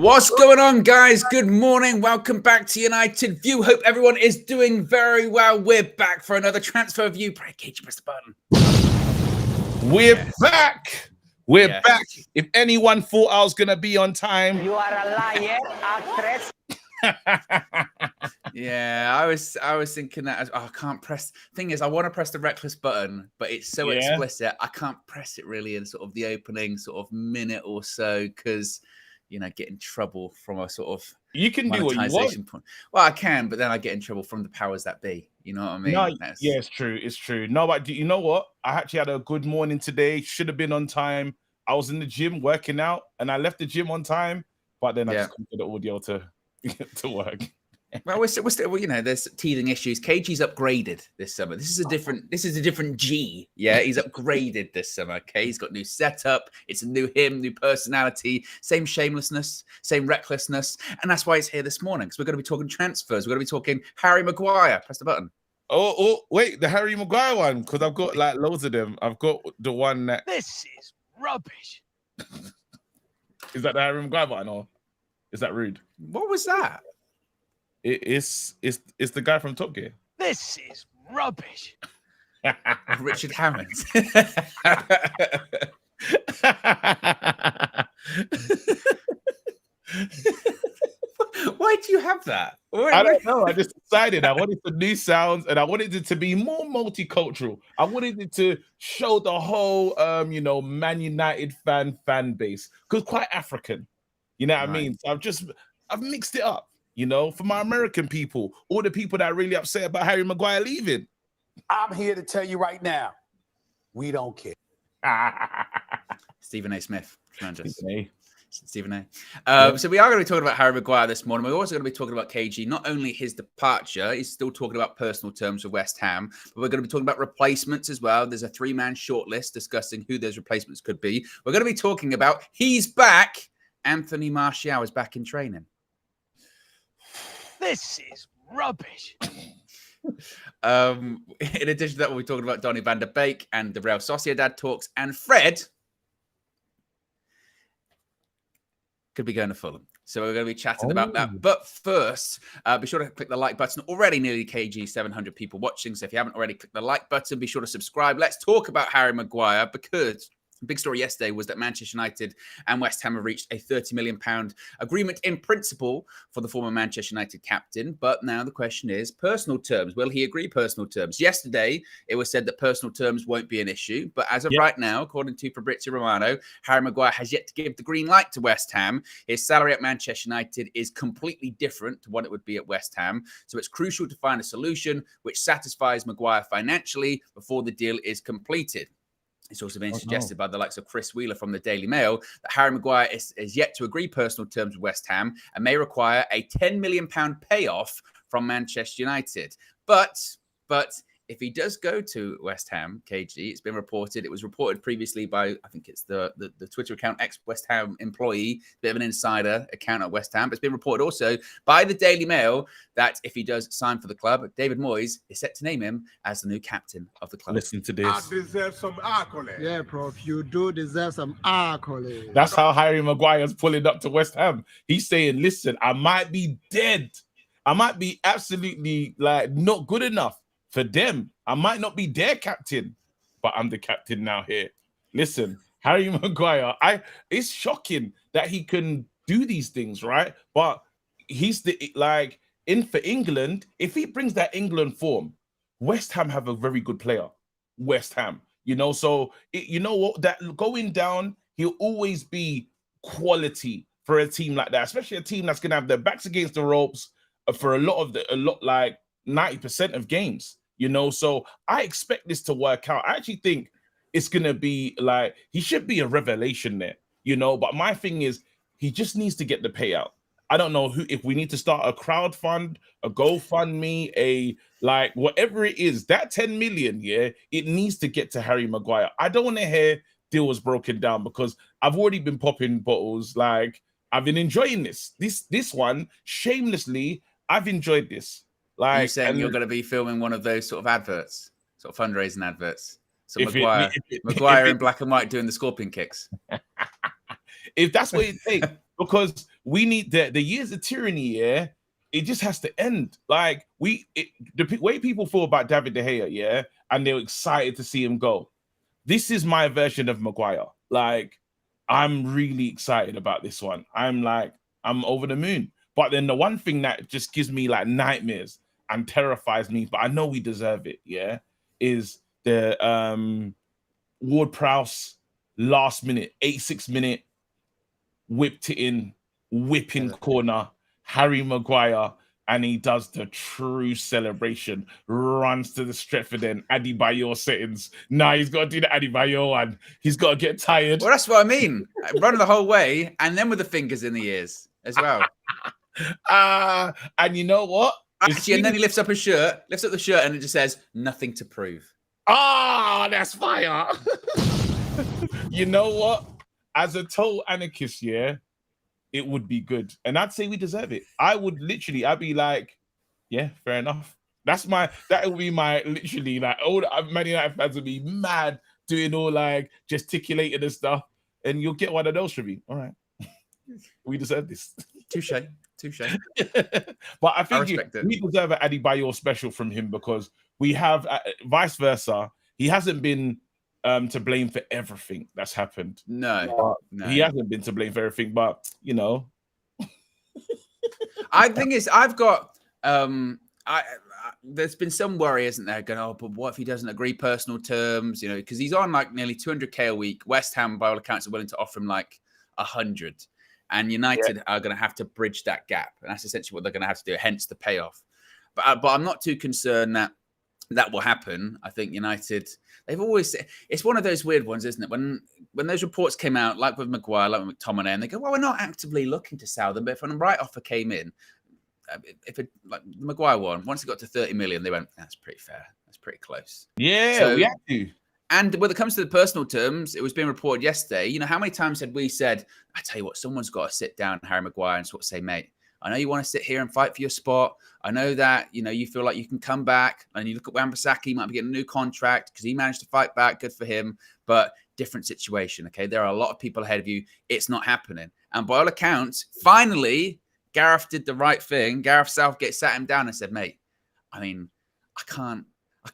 What's going on, guys? Good morning. Welcome back to United View. Hope everyone is doing very well. We're back for another transfer view. Pray, Cage, press the button. We're back. We're back. If anyone thought I was going to be on time. You are a liar, actress. Yeah, I was thinking that. I can't press. Thing is, I want to press the reckless button, but it's so explicit. I can't press it really in sort of the opening sort of minute or so because, you know, get in trouble from a sort of you can do what you want. Point. Well, I can, but then I get in trouble from the powers that be. You know what I mean? No, yeah, it's true. It's true. No, but you know what? I actually had a good morning today. Should have been on time. I was in the gym working out, and I left the gym on time. But then I just couldn't get the audio to work. Well, we're still, you know, there's teething issues. KG's upgraded this summer. This is a different G. Yeah, he's upgraded this summer. Okay, he's got new setup. It's a new him, new personality, same shamelessness, same recklessness, and that's why he's here this morning. Because we're going to be talking transfers. We're going to be talking Harry Maguire. Press the button. Oh, wait, the Harry Maguire one, because I've got like loads of them. I've got the one that. This is rubbish. Is that the Harry Maguire one, or is that rude? What was that? It's the guy from Top Gear. This is rubbish. Richard Hammond. Why do you have that? I don't know. I just decided I wanted some new sounds, and I wanted it to be more multicultural. I wanted it to show the whole, Man United fan base, because quite African. You know what I mean? So I've mixed it up. You know, for my American people, all the people that are really upset about Harry Maguire leaving. I'm here to tell you right now, we don't care. Stephen A. Smith. Stephen A. Yeah. So we are going to be talking about Harry Maguire this morning. We're also going to be talking about KG, not only his departure, he's still talking about personal terms with West Ham, but we're going to be talking about replacements as well. There's a 3-man shortlist discussing who those replacements could be. We're going to be talking about, he's back, Anthony Martial is back in training. This is rubbish. In addition to that, we'll be talking about Donny van der Beek and the Real Sociedad talks, and Fred could be going to Fulham. So we're going to be chatting about that. But first, be sure to click the like button. Already nearly KG 700 people watching. So if you haven't already clicked the like button, be sure to subscribe. Let's talk about Harry Maguire, because the big story yesterday was that Manchester United and West Ham have reached a £30 million agreement in principle for the former Manchester United captain. But now the question is personal terms. Will he agree personal terms? Yesterday, it was said that personal terms won't be an issue. But as of right now, according to Fabrizio Romano, Harry Maguire has yet to give the green light to West Ham. His salary at Manchester United is completely different to what it would be at West Ham. So it's crucial to find a solution which satisfies Maguire financially before the deal is completed. It's also been suggested by the likes of Chris Wheeler from the Daily Mail that Harry Maguire is yet to agree personal terms with West Ham and may require a £10 million payoff from Manchester United. But if he does go to West Ham, KG, it's been reported. It was reported previously by, I think it's the Twitter account, ex-West Ham employee, bit of an insider account at West Ham. But it's been reported also by the Daily Mail that if he does sign for the club, David Moyes is set to name him as the new captain of the club. Listen to this. I deserve some accolades. Yeah, Prof, you do deserve some accolades. That's how Harry Maguire's pulling up to West Ham. He's saying, listen, I might be dead. I might be absolutely not good enough for them. I might not be their captain, but I'm the captain now here. Listen, Harry Maguire, it's shocking that he can do these things, right? But he's for England, if he brings that England form, West Ham have a very good player. West Ham, so you know what, that going down, he'll always be quality for a team like that, especially a team that's gonna have their backs against the ropes for a lot like 90% of games. So I expect this to work out. I actually think it's going to be he should be a revelation there, but my thing is he just needs to get the payout. I don't know if we need to start a crowd fund, a GoFundMe, whatever it is, that 10 million, it needs to get to Harry Maguire. I don't want to hear deal was broken down because I've already been popping bottles. I've been enjoying this one shamelessly. I've enjoyed this. Are you saying you're going to be filming one of those sort of adverts, sort of fundraising adverts? So Maguire in black and white doing the scorpion kicks. if that's what it takes, because we need the years of tyranny, yeah, it just has to end. Like the way people feel about David De Gea, yeah, and they're excited to see him go. This is my version of Maguire. Like, I'm really excited about this one. I'm over the moon. But then the one thing that just gives me like nightmares and terrifies me, but I know we deserve it, yeah, is the Ward-Prowse last minute, 86 minute, whipped it in, whipping corner, Harry Maguire, and he does the true celebration, runs to the Stretford end, Adebayor settings. Nah, he's got to do the Adebayor one. He's got to get tired. Well, that's what I mean. Running the whole way, and then with the fingers in the ears as well. And you know what? Actually, and then he lifts up the shirt, and it just says, nothing to prove. That's fire. You know what? As a total anarchist, yeah, it would be good. And I'd say we deserve it. I'd be like, yeah, fair enough. That would be my, literally, like, all the Man United fans would be mad doing all like gesticulating and stuff. And you'll get one of those from me. All right. We deserve this. Touche. But I think we deserve an Adebayor special from him, because we have vice versa. He hasn't been to blame for everything that's happened. No. He hasn't been to blame for everything, but you know. I think I've got there's been some worry, isn't there? Going, but what if he doesn't agree personal terms? You know, because he's on like nearly 200k a week. West Ham, by all accounts, are willing to offer him like 100, and United are going to have to bridge that gap, and that's essentially what they're going to have to do. Hence the payoff. But I'm not too concerned that will happen. I think United, they've always, it's one of those weird ones, isn't it? When those reports came out, like with Maguire, like with McTominay, and they go, well, we're not actively looking to sell them, but if a right offer came in, like the Maguire one, once it got to 30 million, they went, that's pretty fair. That's pretty close. Yeah, so we have to. And when it comes to the personal terms, it was being reported yesterday, you know, how many times had we said, I tell you what, someone's got to sit down, Harry Maguire, and sort of say, mate, I know you want to sit here and fight for your spot. I know that, you know, you feel like you can come back, and you look at Wan-Bissaka, he might be getting a new contract because he managed to fight back. Good for him, but different situation. Okay. There are a lot of people ahead of you. It's not happening. And by all accounts, finally, Gareth did the right thing. Gareth Southgate sat him down and said, mate, I mean, I can't. I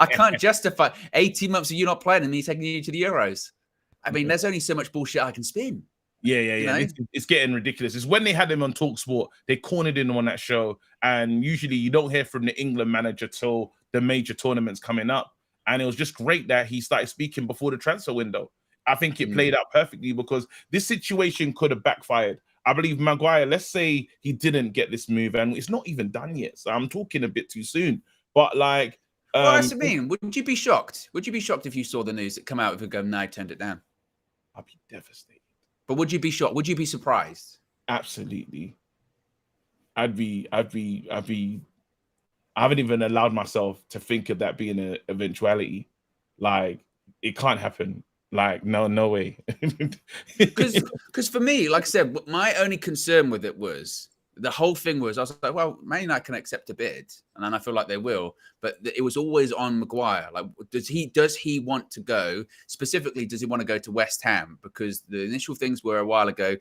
can't justify 18 months of you not playing and me taking you to the Euros. I mean, there's only so much bullshit I can spin. Yeah. You know? It's getting ridiculous. It's when they had him on TalkSport, they cornered him on that show. And usually you don't hear from the England manager till the major tournaments coming up. And it was just great that he started speaking before the transfer window. I think it played out perfectly, because this situation could have backfired. I believe Maguire, let's say he didn't get this move, and it's not even done yet. So I'm talking a bit too soon. But like, well, that's what I mean. Would you be shocked? Would you be shocked if you saw the news that come out if we go, no, I turned it down? I'd be devastated. But would you be shocked? Would you be surprised? Absolutely. I haven't even allowed myself to think of that being an eventuality. Like, it can't happen. Like, no way. Because for me, like I said, my only concern with it was, the whole thing was, I was like, well, Man United can accept a bid, and then I feel like they will, but it was always on Maguire. Like, does he want to go? Specifically, does he want to go to West Ham? Because the initial things were a while ago,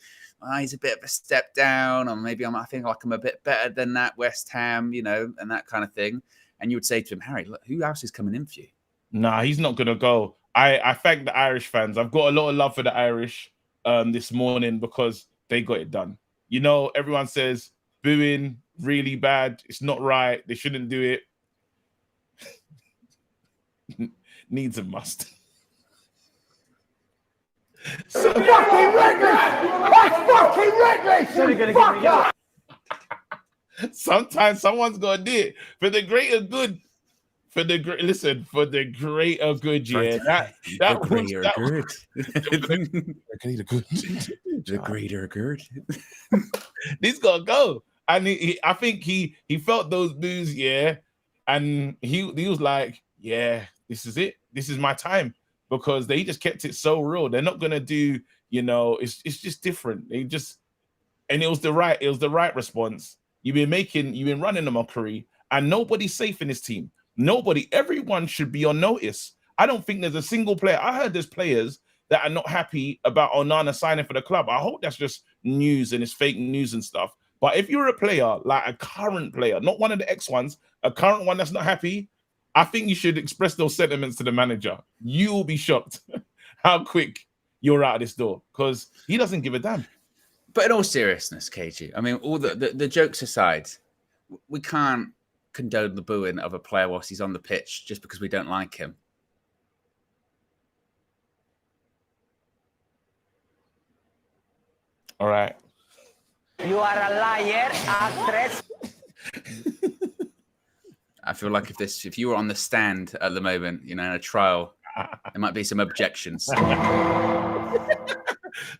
he's a bit of a step down, or maybe I think like I'm a bit better than that West Ham, you know, and that kind of thing. And you would say to him, Harry, look, who else is coming in for you? Nah, he's not gonna go. I thank the Irish fans. I've got a lot of love for the Irish this morning, because they got it done. You know, everyone says booing, really bad. It's not right. They shouldn't do it. Needs a must. So fucking reckless! That's fucking reckless! Sometimes someone's gonna do it for the greater good. For the greater good, yeah. The greater good. This gotta go. And I think he felt those boos, yeah. And he was like, yeah, this is it. This is my time. Because they just kept it so real. They're not gonna do, you know, it's just different. And it was the right response. You've been running a mockery, and nobody's safe in this team. Everyone should be on notice. I don't think there's a single player. I heard there's players that are not happy about Onana signing for the club. I hope that's just news and it's fake news and stuff. But if you're a player, like a current player, not one of the ex ones, a current one that's not happy, I think you should express those sentiments to the manager. You will be shocked how quick you're out of this door because he doesn't give a damn. But in all seriousness, KG, I mean, all the jokes aside, we can't condone the booing of a player whilst he's on the pitch just because we don't like him. All right. You are a liar, actress. I feel like if you were on the stand at the moment, you know, in a trial, there might be some objections.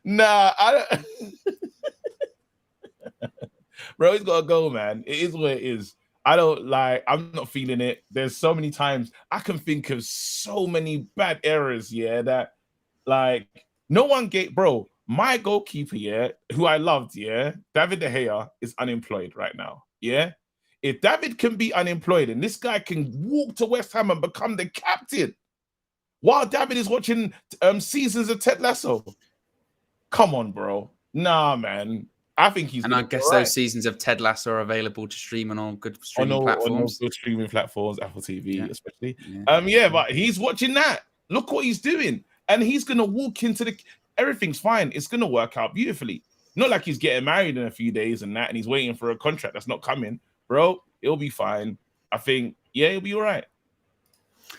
Nah, I don't. Bro, he's got to go, man. It is what it is. I'm not feeling it. There's so many times I can think of so many bad errors, yeah, that like no one gave, bro. My goalkeeper, yeah, who I loved, yeah, David De Gea is unemployed right now, yeah. If David can be unemployed and this guy can walk to West Ham and become the captain while David is watching seasons of Ted Lasso, come on, bro. Nah, man. I think he's. And I guess those seasons of Ted Lasso are available to stream on all good streaming platforms. On all good streaming platforms, Apple TV especially. Yeah, but he's watching that. Look what he's doing, and he's gonna walk into the. Everything's fine. It's gonna work out beautifully. Not like he's getting married in a few days and that, and he's waiting for a contract that's not coming, bro. It'll be fine. I think. Yeah, it'll be all right.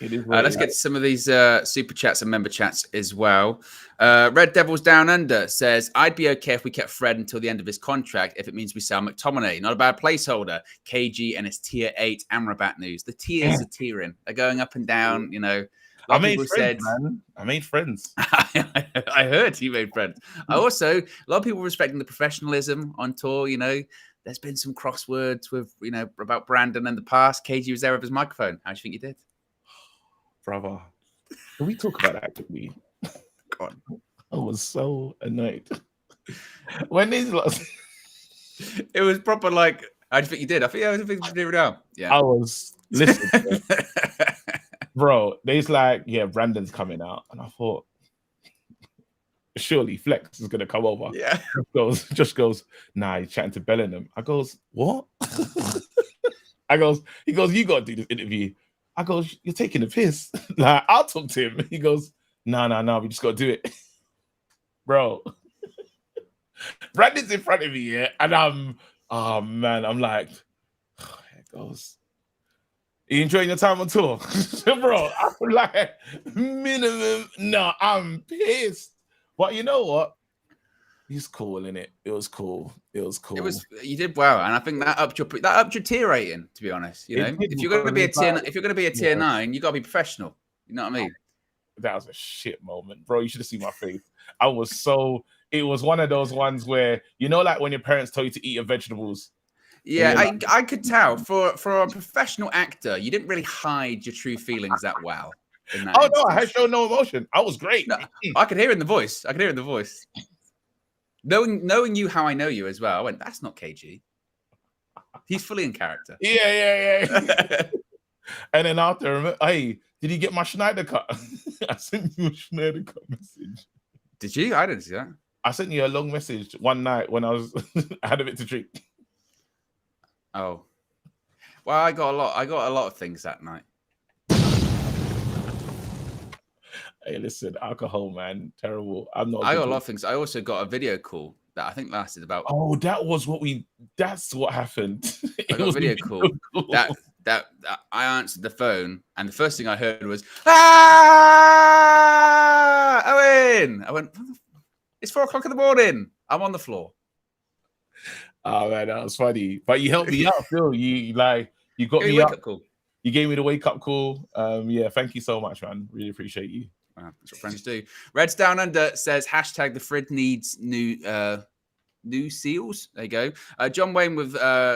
Let's get to some of these super chats and member chats as well. Red Devils Down Under says, I'd be okay if we kept Fred until the end of his contract if it means we sell McTominay. Not a bad placeholder. KG and his tier 8 Amrabat news. The tiers are tiering. They're going up and down, you know. I made friends, man. I made friends. I heard you made friends. A lot of people respecting the professionalism on tour, you know. There's been some crosswords with, you know, about Brandon in the past. KG was there with his microphone. How do you think you did? Brother, can we talk about that quickly? God, I was so annoyed when these lots. It was proper like, how do you think you did? I think you did it well. Yeah, I was listening, bro. They's like, yeah, Brandon's coming out, and I thought, surely Flex is gonna come over. Yeah, just goes, nah, he's chatting to Bellingham. I goes, what? He goes, you gotta do this interview. I go, you're taking the piss. Like, I'll talk to him. He goes, no, we just got to do it. Bro. Brandon's in front of me, yeah? And I'm like, oh, here it goes. Are you enjoying your time on tour? Bro, I'm like, minimum. No, I'm pissed. But you know what? He's cool, innit? It was cool. You did well, and I think that upped your tier rating. To be honest, you know, if you're going to be a tier 9, you got to be professional. You know what I mean? That was a shit moment, bro. You should have seen my face. It was one of those ones where, you know, like when your parents tell you to eat your vegetables. Yeah, I could tell for a professional actor, you didn't really hide your true feelings that well. No, I had shown no emotion. I was great. No, I could hear it in the voice. Knowing you how I know you as well, I went, that's not KG. He's fully in character. Yeah. And then after, hey, did you get my Schneider cut? I sent you a Schneider cut message. Did you? I didn't see that. I sent you a long message one night when I had a bit to drink. Oh. Well, I got a lot of things that night. Hey, listen, alcohol, man, terrible. I got a lot of things. I also got a video call that I think lasted about. Oh, that's what happened. I got a video call that I answered the phone, and the first thing I heard was, Owen! I went, it's 4:00 in the morning. I'm on the floor. Oh man, that was funny. But you helped me out, Phil. You got me up. Call. You gave me the wake up call. Yeah, thank you so much, man. Really appreciate you. That's what friends do. Reds Down Under says hashtag the Frid needs new seals. There you go. John Wayne with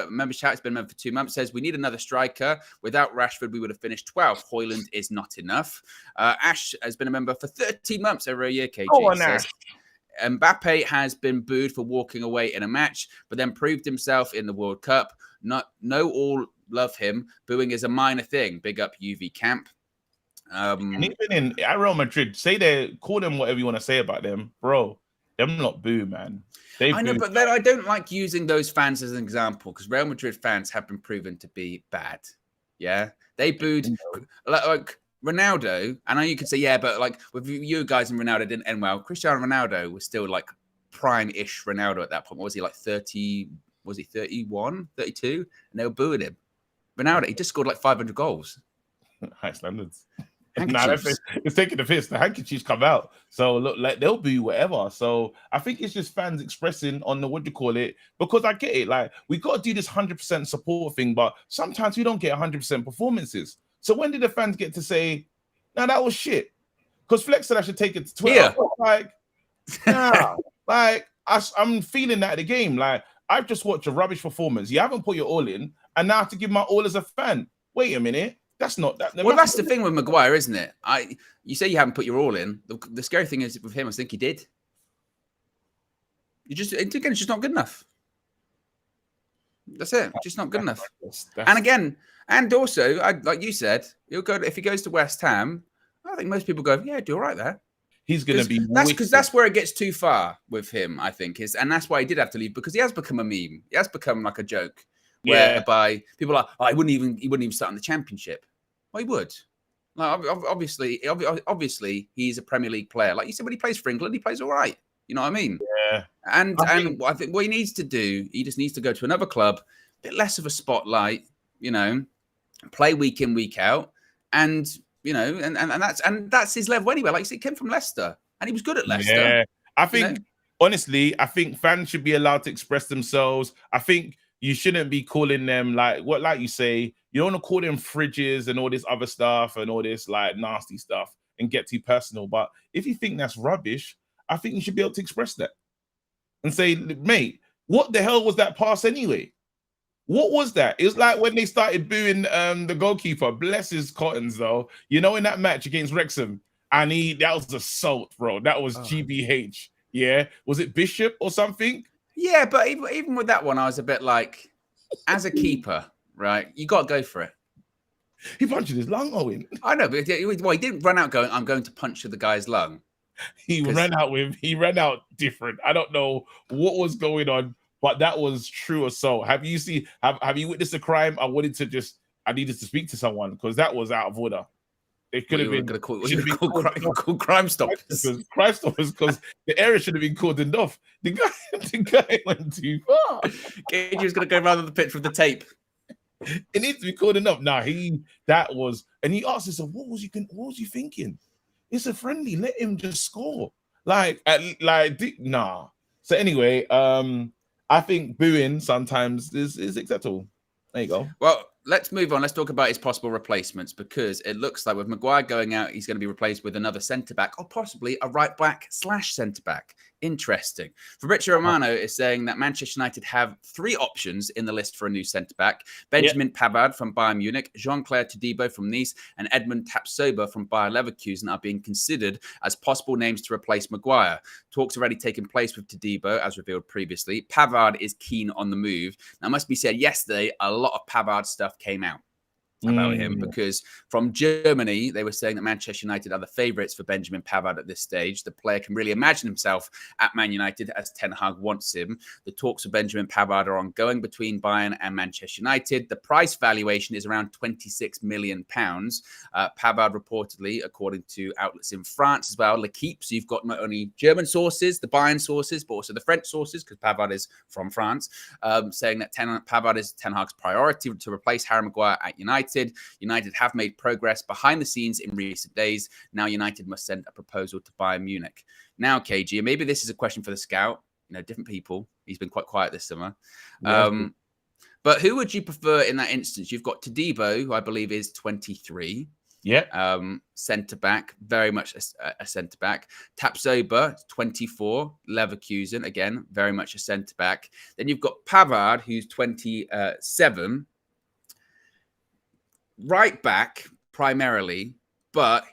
member chat has been a member for 2 months says we need another striker. Without Rashford, we would have finished 12th. Hoyland is not enough. Ash has been a member for 13 months, over a year. KG says Mbappe has been booed for walking away in a match, but then proved himself in the World Cup. No all love him. Booing is a minor thing. Big up UV Camp. And even at Real Madrid, call them whatever you want to say about them, bro. Them not boo, man. I know, but then I don't like using those fans as an example because Real Madrid fans have been proven to be bad. Yeah, they booed like Ronaldo. I know you could say, yeah, but like with you guys and Ronaldo didn't end well. Cristiano Ronaldo was still like prime-ish Ronaldo at that point. What was he like 30? Was he 31, 32? And they were booing him. Ronaldo, he just scored like 500 goals. High standards. Nah, it's taking the piss. The handkerchiefs come out. So look, like they'll be whatever. So I think it's just fans expressing on the because I get it. Like we got to do this 100% support thing, but sometimes we don't get 100% performances. So when did the fans get to say, "No, that was shit"? Because Flex said I should take it to Twitter. Yeah. Like, nah, like I'm feeling that at the game. Like I've just watched a rubbish performance. You haven't put your all in, and now I have to give my all as a fan. Wait a minute. That's not that. Well, that's the thing with Maguire, isn't it? You say you haven't put your all in. The scary thing is with him, I think he did. It's just not good enough. That's it. Just not good enough. And again, and also, like you said, if he goes to West Ham. I think most people go, yeah, do all right there. He's going to be. That's where it gets too far with him. I think and that's why he did have to leave because he has become a meme. He has become like a joke. Whereby people are, he wouldn't even start in the Championship. Well, he would. Like, obviously, he's a Premier League player. Like you said, when he plays for England, he plays all right. You know what I mean? Yeah. And I think what he needs to do, he just needs to go to another club, a bit less of a spotlight. You know, play week in, week out, and you know, and that's his level anyway. Like you said, he came from Leicester, and he was good at Leicester. Yeah, I think honestly, I think fans should be allowed to express themselves. I think. You shouldn't be calling them like you say, you don't want to call them fridges and all this other stuff and all this like nasty stuff and get too personal. But if you think that's rubbish, I think you should be able to express that and say, mate, what the hell was that pass anyway? What was that? It was like when they started booing the goalkeeper, bless his cottons though, you know, in that match against Wrexham, and that was assault, bro. That was GBH. Yeah. Was it Bishop or something? Yeah, but even with that one, I was a bit like, as a keeper, right? You got to go for it. He punched his lung, Owen. I know, but he didn't run out going, I'm going to punch the guy's lung. He ran out different. I don't know what was going on, but that was true assault. Have you witnessed a crime? I needed to speak to someone because that was out of order. It could have been called Crime Stoppers. Crime Stoppers, because the area should have been cordoned off. The guy went too far. KG was going to go around the pitch with the tape. It needs to be cordoned up. Nah, he asked himself, what was you thinking? It's a friendly. Let him just score. Nah. So anyway, I think booing sometimes is acceptable. There you go. Well, let's move on. Let's talk about his possible replacements because it looks like with Maguire going out, he's going to be replaced with another centre-back or possibly a right-back / centre-back. Interesting. Fabrizio Romano is saying that Manchester United have 3 options in the list for a new centre-back. Benjamin Pavard from Bayern Munich, Jean-Claire Todibo from Nice, and Edmund Tapsoba from Bayer Leverkusen are being considered as possible names to replace Maguire. Talks already taken place with Todibo, as revealed previously. Pavard is keen on the move. Now, it must be said, yesterday, a lot of Pavard stuff came out about him because from Germany, they were saying that Manchester United are the favourites for Benjamin Pavard at this stage. The player can really imagine himself at Man United as Ten Hag wants him. The talks of Benjamin Pavard are ongoing between Bayern and Manchester United. The price valuation is around £26 million. Pavard reportedly, according to outlets in France as well, L'Equipe, so you've got not only German sources, the Bayern sources, but also the French sources, because Pavard is from France, saying that Pavard is Ten Hag's priority to replace Harry Maguire at United. United have made progress behind the scenes in recent days. Now United must send a proposal to Bayern Munich. Now, KG, and maybe this is a question for the scout. You know, different people. He's been quite quiet this summer. Yeah. But who would you prefer in that instance? You've got Todibo, who I believe is 23. Yeah. Centre-back, very much a centre-back. Tapsoba, 24. Leverkusen, again, very much a centre-back. Then you've got Pavard, who's 27. Right back primarily, but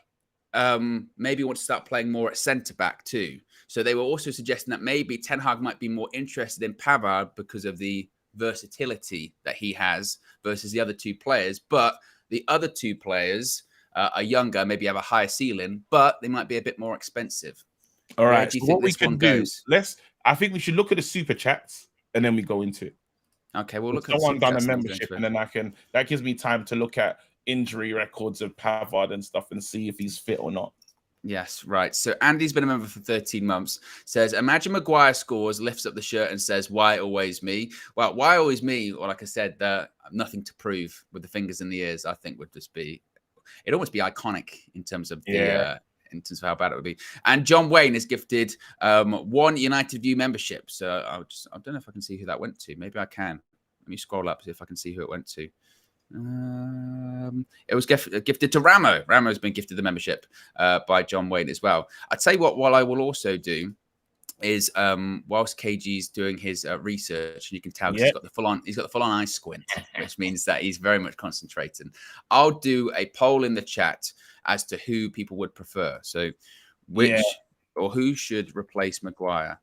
maybe want to start playing more at centre back too. So they were also suggesting that maybe Ten Hag might be more interested in Pavard because of the versatility that he has versus the other 2 players. But the other 2 players, are younger, maybe have a higher ceiling, but they might be a bit more expensive. All Where right. do you So think what we this one can do? goes? I think we should look at the super chats and then we go into it. Okay, we'll look at Someone the done a super chats membership, and then that gives me time to look at injury records of Pavard and stuff and see if he's fit or not. Yes, right. So Andy's been a member for 13 months. Says, imagine Maguire scores, lifts up the shirt and says, why always me? Well, why always me? Or like I said, nothing to prove with the fingers in the ears, I think would just be, it'd almost be iconic in terms of the in terms of how bad it would be. And John Wayne is gifted 1 United View membership. So I don't know if I can see who that went to. Maybe I can. Let me scroll up, see if I can see who it went to. It was gifted to Ramo. Ramo's been gifted the membership by John Wayne as well. I'd say what I will also do is whilst KG's doing his research, and you can tell he's got the full on eye squint, which means that he's very much concentrating. I'll do a poll in the chat as to who people would prefer. So which or who should replace Maguire?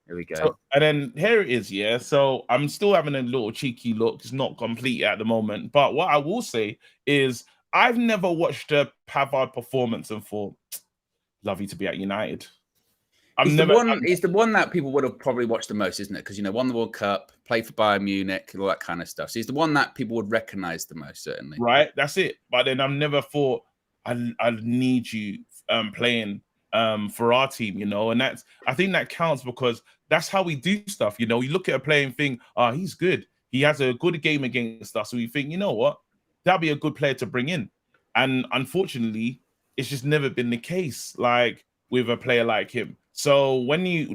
Here we go. So, and then here it is, yeah. So I'm still having a little cheeky look. It's not complete at the moment. But what I will say is I've never watched a Pavard performance and thought, love you to be at United. He's the one that people would have probably watched the most, isn't it? Because, won the World Cup, played for Bayern Munich, and all that kind of stuff. So he's the one that people would recognize the most, certainly. Right, that's it. But then I've never thought I need you playing for our team, and I think that counts because that's how we do stuff. You look at a player and think, he's good. He has a good game against us. So you think, you know what? That'd be a good player to bring in. And unfortunately, it's just never been the case, like with a player like him. So when you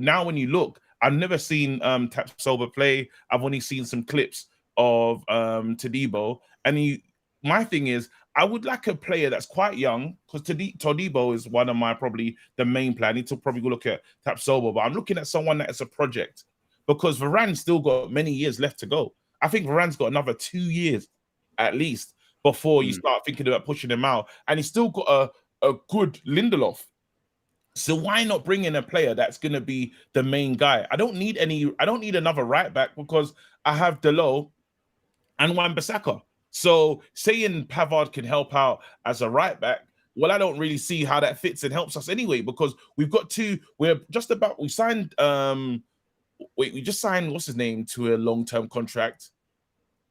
look, I've never seen Tapsoba play. I've only seen some clips of Todibo. And my thing is, I would like a player that's quite young because Todibo is one of my probably the main plan. I need to probably go look at Tapsoba, but I'm looking at someone that is a project because Varane's still got many years left to go. I think Varane's got another 2 years at least before you start thinking about pushing him out. And he's still got a good Lindelof. So why not bring in a player that's going to be the main guy? I don't need another right back because I have Delo and Wan-Bissaka. So saying Pavard can help out as a right back, well, I don't really see how that fits and helps us anyway, because we signed we just signed what's his name to a long-term contract.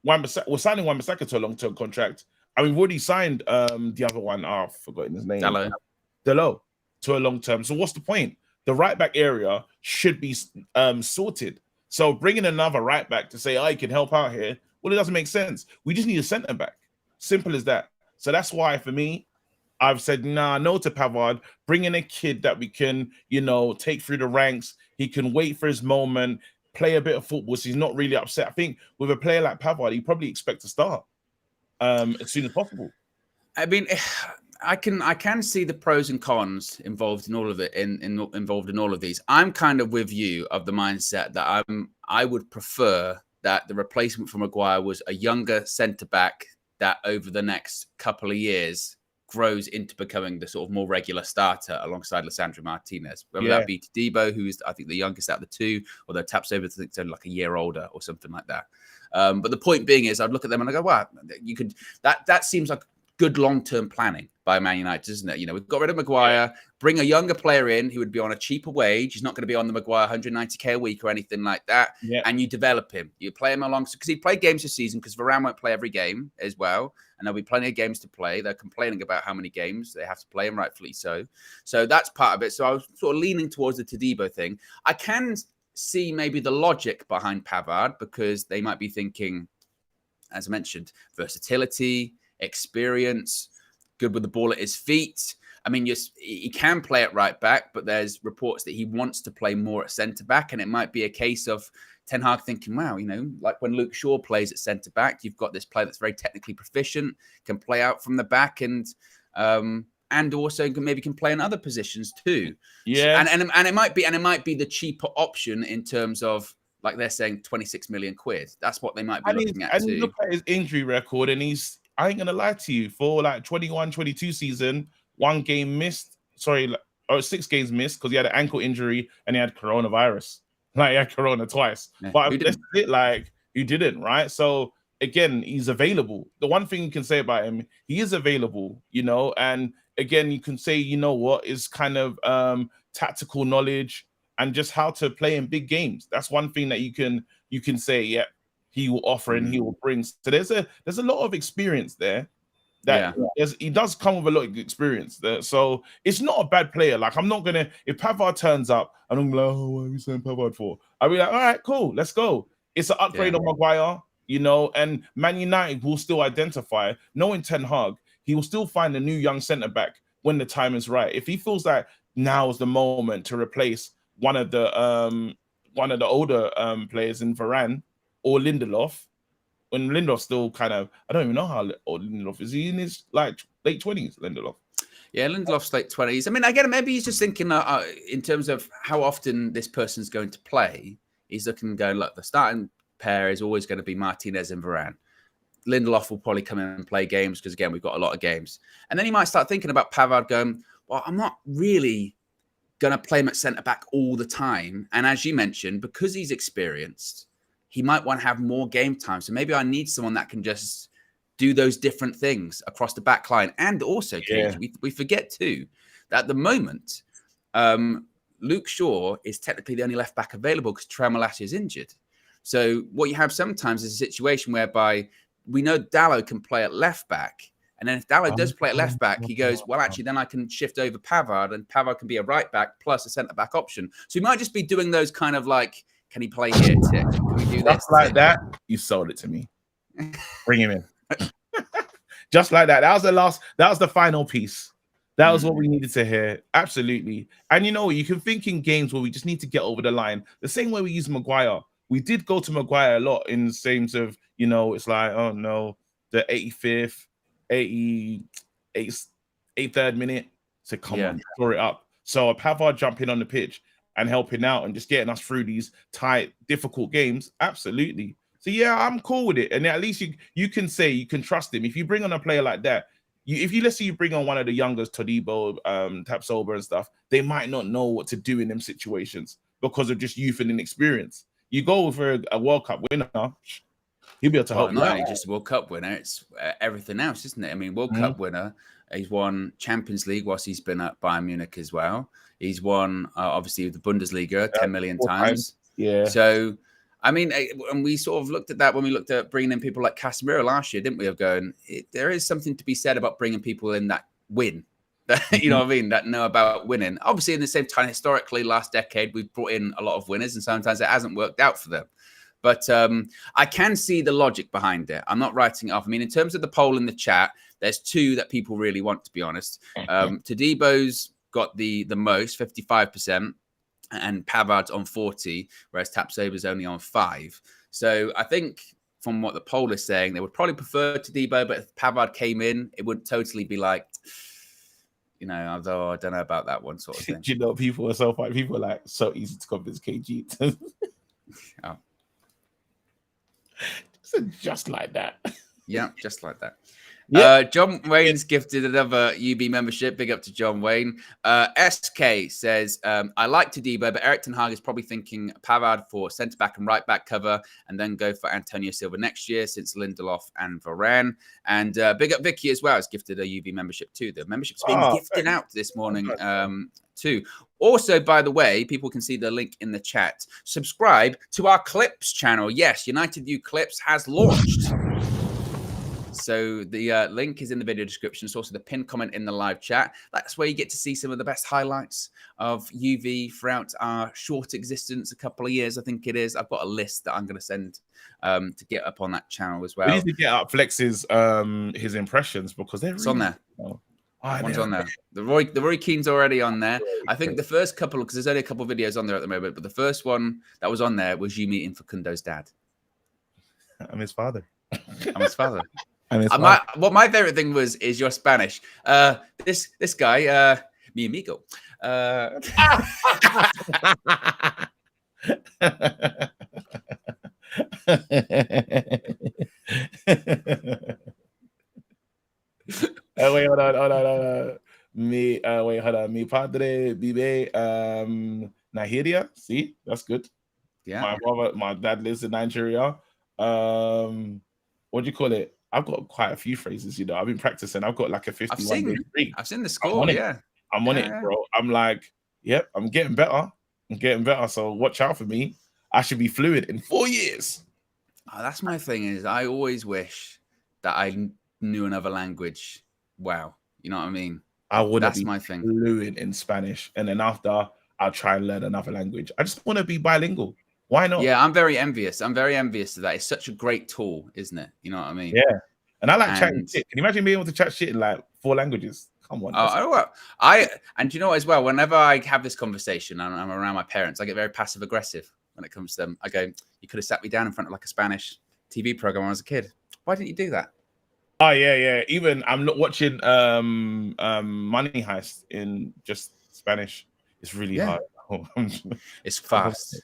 We're signing Wan-Bissaka to a long-term contract. And we've already signed the other one. I've forgotten his name. Delo to a long-term. So what's the point? The right back area should be sorted. So bringing another right back to say, he can help out here, well, it doesn't make sense. We just need a centre back. Simple as that. So that's why, for me, I've said, no to Pavard. Bring in a kid that we can, take through the ranks. He can wait for his moment, play a bit of football, so he's not really upset. I think with a player like Pavard, he probably expect to start as soon as possible. I mean, I can see the pros and cons involved in all of it. Involved in all of these. I'm kind of with you of the mindset that I would prefer that the replacement for Maguire was a younger centre-back that over the next couple of years grows into becoming the sort of more regular starter alongside Lisandro Martinez. Whether that be Todibo, who is, I think, the youngest out of the two, although Tapsoba, I think, is only like a year older or something like that. But the point being is I'd look at them and I go, wow, that seems like good long-term planning by Man United, isn't it? We've got rid of Maguire, bring a younger player in who would be on a cheaper wage. He's not going to be on the Maguire 190k a week or anything like that. Yeah. And you develop him. You play him along because he played games this season because Varane won't play every game as well. And there'll be plenty of games to play. They're complaining about how many games they have to play, and rightfully so. So that's part of it. So I was sort of leaning towards the Todibo thing. I can see maybe the logic behind Pavard because they might be thinking, as I mentioned, versatility, experience, good with the ball at his feet. I mean, he can play at right back, but there's reports that he wants to play more at centre back, and it might be a case of Ten Hag thinking, wow, like when Luke Shaw plays at centre back, you've got this player that's very technically proficient, can play out from the back, and also can play in other positions too. Yeah, and it might be the cheaper option in terms of, like they're saying, 26 million quid. That's what they might be looking at too. And look at his injury record, and I ain't gonna lie to you, for like 21-22 season, 1 game missed. 6 games missed because he had an ankle injury and he had coronavirus. Like he had corona twice. Yeah, but that's it. Like you didn't, right? So again, he's available. The one thing you can say about him, he is available, you know, and again, you can say, you know what, is kind of tactical knowledge and just how to play in big games. That's one thing that you can say, yeah, he will offer and he will bring. So there's a lot of experience there. He does come with a lot of experience there. So it's not a bad player. Like, I'm not gonna, if Pavard turns up and I'm like, oh, what are we saying Pavard for? I'll be like, all right, cool, let's go. It's an upgrade on Maguire, you know, and Man United will still identify, knowing Ten Hag, he will still find a new young centre back when the time is right. If he feels like now is the moment to replace one of the older players in Varane or Lindelof, when Lindelof's still kind of, I don't even know how old Lindelof is. He in his like late 20s, Lindelof. Yeah, Lindelof's late 20s. I mean, I get it. Maybe he's just thinking in terms of how often this person's going to play. He's looking and going, look, the starting pair is always going to be Martinez and Varane. Lindelof will probably come in and play games because, again, we've got a lot of games. And then he might start thinking about Pavard going, well, I'm not really going to play him at centre-back all the time. And as you mentioned, because he's experienced, he might want to have more game time. So maybe I need someone that can just do those different things across the back line. And also, we forget too, that at the moment, Luke Shaw is technically the only left-back available because Tremolash is injured. So what you have sometimes is a situation whereby we know Dalot can play at left-back. And then if Dalot does play at left-back, he goes, well, actually, then I can shift over Pavard, and Pavard can be a right-back plus a centre-back option. So he might just be doing those kind of like, can he play here? Tick? Can we do this? Like that, you sold it to me. Bring him in. Just like that. That was the final piece. That was what we needed to hear. Absolutely. And you know, you can think in games where we just need to get over the line. The same way we use Maguire. We did go to Maguire a lot in the sense of, you know, it's like, oh no, the 85th, 83rd minute. So come on, throw it up. So a Pavard jumping on the pitch and helping out and just getting us through these tight, difficult games. Absolutely. So yeah, I'm cool with it. And at least you can say you can trust him. If you bring on a player like that, let's say you bring on one of the youngest, Todibo, Tapsoba and stuff, they might not know what to do in them situations because of just youth and inexperience. You go for a World Cup winner, he'll be able to help you out. Not only just a World Cup winner, it's everything else, isn't it? I mean, World Cup winner, he's won Champions League whilst he's been at Bayern Munich as well. He's won, obviously, the Bundesliga 10 million times. Yeah. So, I mean, and we sort of looked at that when we looked at bringing in people like Casemiro last year, didn't we? Of going, there is something to be said about bringing people in that win. You know what I mean? That know about winning. Obviously, in the same time, historically, last decade, we've brought in a lot of winners, and sometimes it hasn't worked out for them. But I can see the logic behind it. I'm not writing it off. I mean, in terms of the poll in the chat, there's two that people really want, to be honest. Todibo's got the most, 55%, and Pavard's on 40%, whereas Tapsoba's only on 5%. So I think from what the poll is saying, they would probably prefer Todibo, but if Pavard came in, it would totally be like, you know, although I don't know about that one sort of thing. Do you know, people are so funny. People are like, so easy to convince KG. Just like that. Yeah, just like that. Yep. John Wayne's gifted another UB membership. Big up to John Wayne. SK says, I like Todibo, but Erik ten Hag is probably thinking Pavard for centre-back and right-back cover and then go for Antonio Silva next year since Lindelof and Varane. And big up Vicky as well has gifted a UB membership too. The membership's been gifted out this morning too. Also, by the way, people can see the link in the chat. Subscribe to our Clips channel. Yes, United View Clips has launched. So the link is in the video description. It's also the pinned comment in the live chat. That's where you get to see some of the best highlights of UV throughout our short existence, a couple of years, I think it is. I've got a list that I'm going to send to get up on that channel as well. We need to get up Flex's his impressions because they're on there. One's on there. The Roy Keane's already on there. I think the first couple, because there's only a couple of videos on there at the moment, but the first one that was on there was you meeting Facundo's dad. I'm his father. I'm his father. What my favorite thing is your Spanish. This guy, mi amigo. Wait, hold on. Hold on. Mi padre vive Nigeria. See, that's good. Yeah. My dad lives in Nigeria. What what do you call it? I've got quite a few phrases, you know. I've been practicing. I've got like a 51 day streak. I've seen the score, yeah. I'm on it, bro. I'm like, yep, I'm getting better. I'm getting better. So watch out for me. I should be fluid in 4 years. Oh, that's my thing is I always wish that I knew another language. Wow. You know what I mean? I want to That's be my thing. fluid in Spanish. And then after, I'll try and learn another language. I just want to be bilingual. Why not? Yeah, I'm very envious. I'm very envious of that. It's such a great tool, isn't it? You know what I mean? Yeah. And I like chatting shit. Can you imagine being able to chat shit in like 4 languages? Come on. And you know what as well? Whenever I have this conversation and I'm around my parents, I get very passive aggressive when it comes to them. I go, you could have sat me down in front of like a Spanish TV program when I was a kid. Why didn't you do that? Oh yeah. Even I'm not watching Money Heist in just Spanish. It's really hard. It's fast.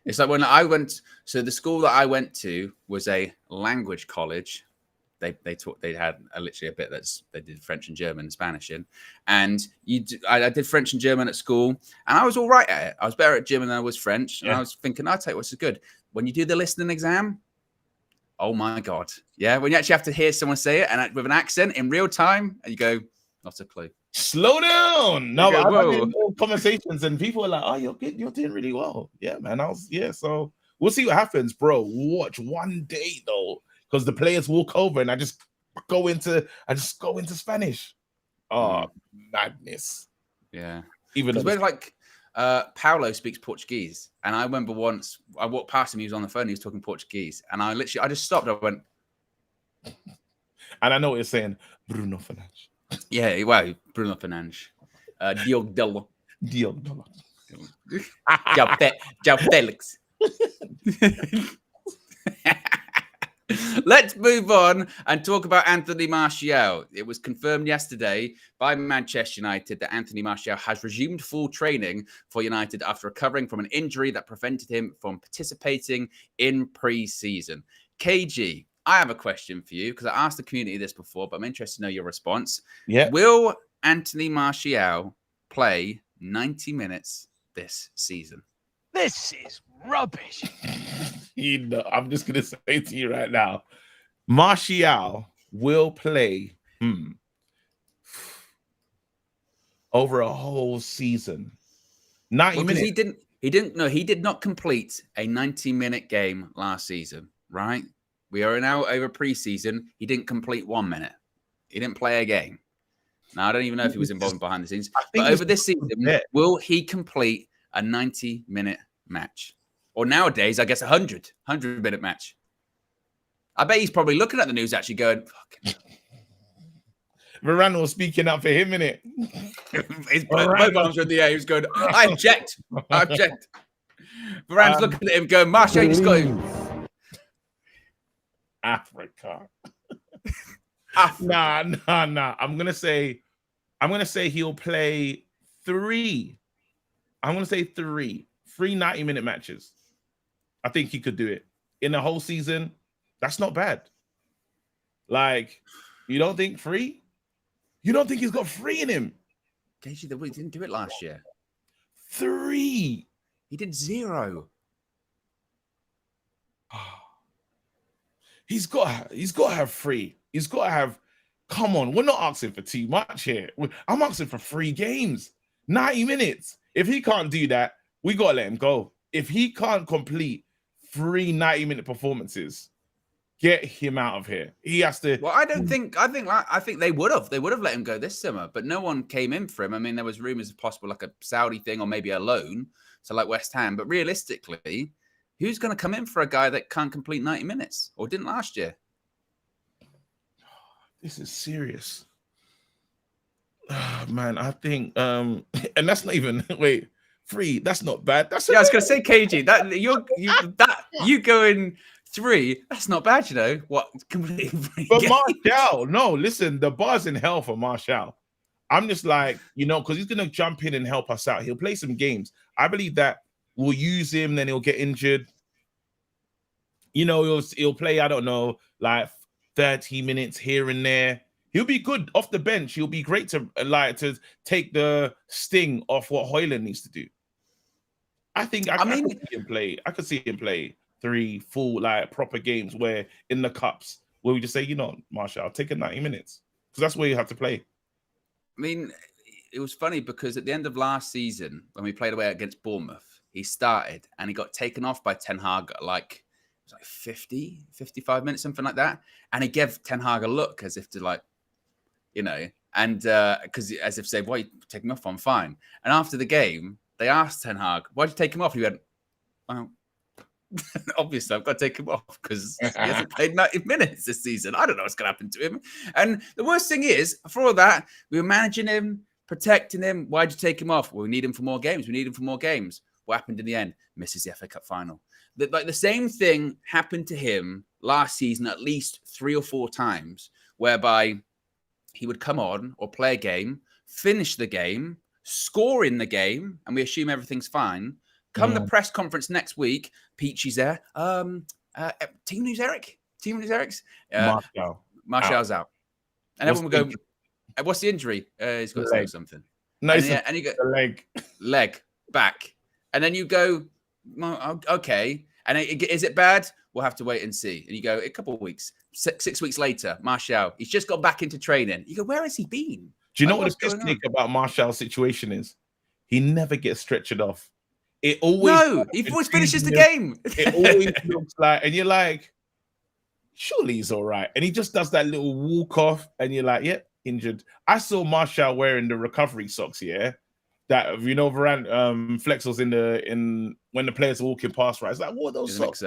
It's like when I went. So the school that I went to was a language college. They had literally a bit they did French and German and Spanish in, and I did French and German at school, and I was all right at it. I was better at German than I was French, and I was thinking, I'll tell you what's good. When you do the listening exam, oh my god, yeah, when you actually have to hear someone say it and with an accent in real time, and you go, not a clue. Slow down. No, I've had conversations and people are like, "Oh, you're good. You're doing really well." Yeah, man. So we'll see what happens, bro. Watch one day though. Because the players walk over and I just go into Spanish. Oh, madness. Yeah. Even though like Paulo speaks Portuguese. And I remember once I walked past him, he was on the phone, he was talking Portuguese. And I just stopped. I went. And I know what you're saying. Bruno Fernandes. Yeah, well, Bruno Fernandes. Diogo Delo. Ciao, Felix. Let's move on and talk about Anthony Martial. It was confirmed yesterday by Manchester United that Anthony Martial has resumed full training for United after recovering from an injury that prevented him from participating in pre-season. KG, I have a question for you because I asked the community this before, but I'm interested to know your response. Yeah. Will Anthony Martial play 90 minutes this season? This is rubbish. You know, I'm just gonna say to you right now, Martial will play over a whole season. 90 minutes. He did not complete a 90-minute game last season, right? We are now over preseason. He didn't complete 1 minute. He didn't play a game. Now, I don't even know if he was involved behind the scenes. But over this season, will he complete a 90-minute match? Or nowadays, I guess 100-minute match. I bet he's probably looking at the news actually going, fucking Varane was speaking up for him, innit? His both arms are in the air. He was going, I object. Varane's looking at him going, Martial, you just got him. Africa. Nah. I'm gonna say he'll play 3. I'm gonna say 3 90-minute matches. I think he could do it in the whole season. That's not bad. Like, you don't think 3? You don't think he's got 3 in him? He didn't do it last year. 3. He did 0. He's got to have 3. He's got to have. Come on, we're not asking for too much here. I'm asking for 3 games, 90 minutes. If he can't do that, we got to let him go. If he can't complete 3 90-minute performances, get him out of here. He has to. Well, I think they would have. They would have let him go this summer, but no one came in for him. I mean, there was rumors of possible like a Saudi thing or maybe a loan, so like West Ham. But realistically, who's going to come in for a guy that can't complete 90 minutes or didn't last year? This is serious. Oh, man, I think and that's not even 3. That's not bad. I was gonna say, KG, you going 3, that's not bad, you know. What completely But Martial, no, listen, the bar's in hell for Martial. I'm just like, because he's gonna jump in and help us out. He'll play some games. I believe that we'll use him, then he'll get injured. He'll play, I don't know, like 30 minutes here and there. He'll be good off the bench. He'll be great to take the sting off what Højlund needs to do. I could see him play 3 full like proper games where in the cups where we just say, you know, Marshall, I'll take a 90 minutes because that's where you have to play. I mean, it was funny because at the end of last season, when we played away against Bournemouth, he started and he got taken off by Ten Hag at like 50, 55 minutes, something like that. And he gave Ten Hag a look as if to like, you know, and because as if to say, why you take him off? I'm fine. And after the game, they asked Ten Hag, why'd you take him off? He went, well, obviously I've got to take him off because he hasn't played 90 minutes this season. I don't know what's going to happen to him. And the worst thing is, for all that, we were managing him, protecting him. Why'd you take him off? Well, we need him for more games. We need him for more games. What happened in the end? Misses the FA Cup final. Like the same thing happened to him last season at least 3 or 4 times, whereby he would come on or play a game, finish the game, score in the game, and we assume everything's fine. Come the press conference next week, Peachy's there. Team news, Eric? Team news, Eric's? Martial's out. And everyone would go, what's the injury? He's got to say something. No, and you go, the leg, back. And then you go, well, okay. And is it bad? We'll have to wait and see. And you go, a couple of weeks, 6 weeks later, Martial, he's just got back into training. You go, where has he been? Do you know what the piss take about Martial's situation is? He never gets stretched off. It always he always finishes the game. It always looks like, and you're like, surely he's all right. And he just does that little walk off, and you're like, yep, injured. I saw Martial wearing the recovery socks, that Varane Flex was in when the players are walking past, right? It's like, what are those socks?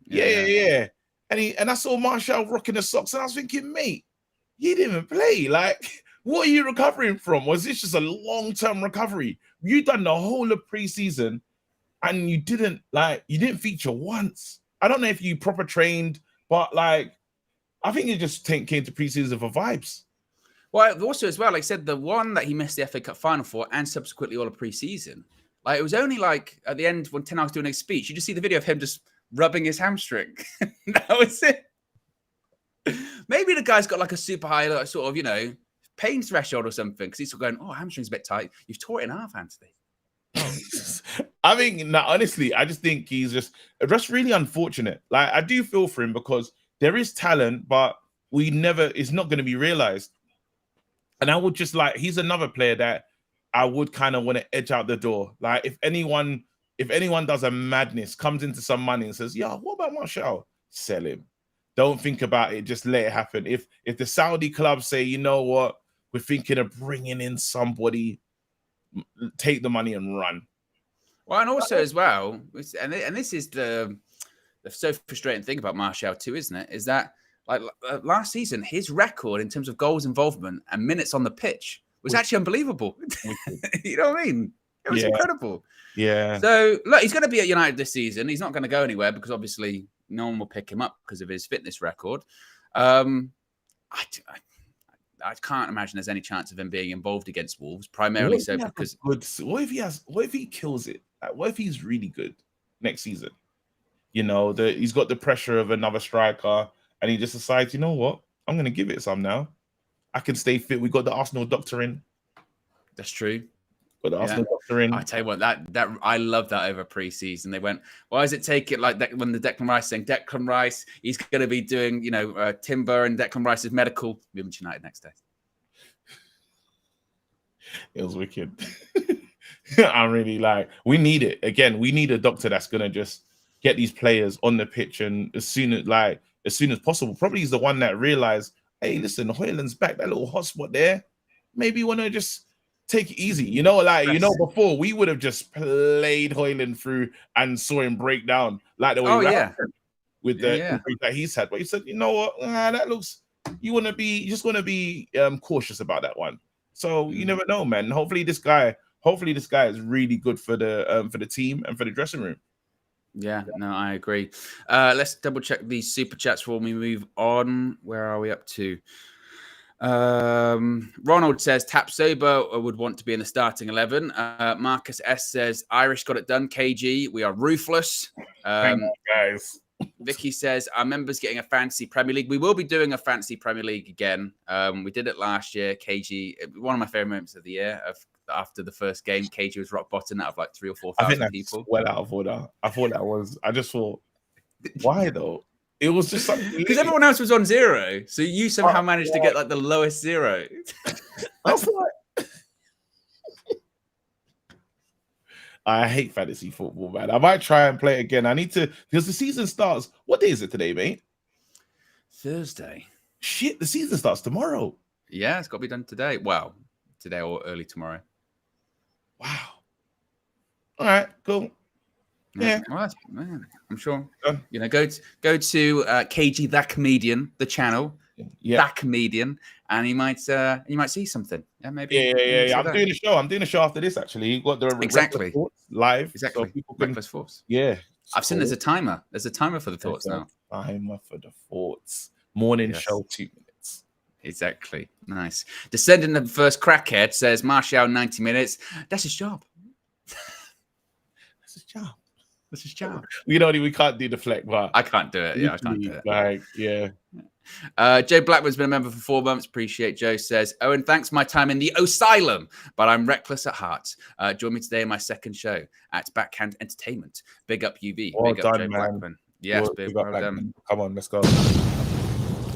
Yeah. And I saw Martial rocking the socks, and I was thinking, mate, you didn't even play. Like, what are you recovering from? Was this just a long-term recovery? You done the whole of preseason, and you didn't feature once. I don't know if you proper trained, but like, I think you just came to preseason for vibes. Well, also as well, like I said, the one that he missed the FA Cup final for, and subsequently all of preseason, like it was only like at the end when Ten Hag was doing his speech, you just see the video of him just rubbing his hamstring. That was it. Maybe the guy's got like a super high sort of, pain threshold or something because he's sort of going, oh, hamstring's a bit tight. You've tore it in half, Anthony. I think, honestly, I just think he's just really unfortunate. Like, I do feel for him because there is talent, but it's not going to be realized. And I would just he's another player that I would kind of want to edge out the door. Like, if anyone does a madness, comes into some money and says, yeah, what about Martial? Sell him. Don't think about it. Just let it happen. If the Saudi clubs say, you know what, we're thinking of bringing in somebody, take the money and run. Well, and also as well, and this is the so frustrating thing about Martial too, isn't it? Is that like last season, his record in terms of goals involvement and minutes on the pitch was actually unbelievable. You know what I mean? It was incredible. Yeah. So look, he's going to be at United this season. He's not going to go anywhere because obviously no one will pick him up because of his fitness record. I can't imagine there's any chance of him being involved against Wolves, primarily so because... What if he kills it? Like, what if he's really good next season? He's got the pressure of another striker and he just decides, you know what? I'm going to give it some now. I can stay fit. We got the Arsenal doctor in. That's true. Got the Arsenal doctor in. I tell you what, that I love that over pre-season. They went, why does it take it like that when the Declan Rice saying Declan Rice, he's going to be doing, Timber and Declan Rice's medical. Moving to United next day. It was wicked. I'm really we need it. Again, we need a doctor that's going to just get these players on the pitch and as soon as possible. Probably he's the one that realized, hey, listen, Højlund's back, that little hotspot there. Maybe you want to just take it easy. Before we would have just played Højlund through and saw him break down like the way with the injury that he's had. But he said, you know what? That looks, you just want to be cautious about that one. So you never know, man. Hopefully this guy is really good for the team and for the dressing room. Yeah, no, I agree. Let's double check these super chats before we move on. Where are we up to? Ronald says Tapsoba would want to be in the starting 11. Marcus S says Irish got it done. KG, we are ruthless. Thank you, guys. Vicky says our members getting a fantasy Premier League. We will be doing a fantasy Premier League again. We did it last year. KG, one of my favorite moments of the year. After the first game, KG was rock bottom out of like 3,000 or 4,000 people. Well out of order. I thought that was. I just thought Why though? It was just because everyone else was on 0, so you somehow managed to get like the lowest 0. That's like I hate fantasy football, man. I might try and play it again. I need to because the season starts. What day is it today, mate? Thursday. Shit, the season starts tomorrow. Yeah, it's got to be done today. Well, today or early tomorrow. Wow. All right, cool. Yeah. Well, man, I'm sure. You know, go to KG That Comedian, the channel. Yeah. That Comedian, and you might see something. Yeah, maybe. Yeah. I'm doing a show. I'm doing a show after this. Actually, you got the exactly live. Exactly. So people can, Reckless Thoughts. Yeah. I've seen there's a timer. There's a timer for the thoughts now. Timer for the thoughts. Morning show 2 minutes. Exactly. Nice. Descending the first crackhead says Martial 90 minutes. That's his job. That's his job. That's his job. You know, we can't do the fleck, but I can't do it. Yeah, I can't do it. Like, yeah. Joe Blackman's been a member for 4 months. Appreciate Joe says, Owen, thanks my time in the asylum, but I'm reckless at heart. Join me today in my second show at Backhand Entertainment. Big up UV. Well big done, up Joe man. Blackman. Yes, Big up, well come on, let's go.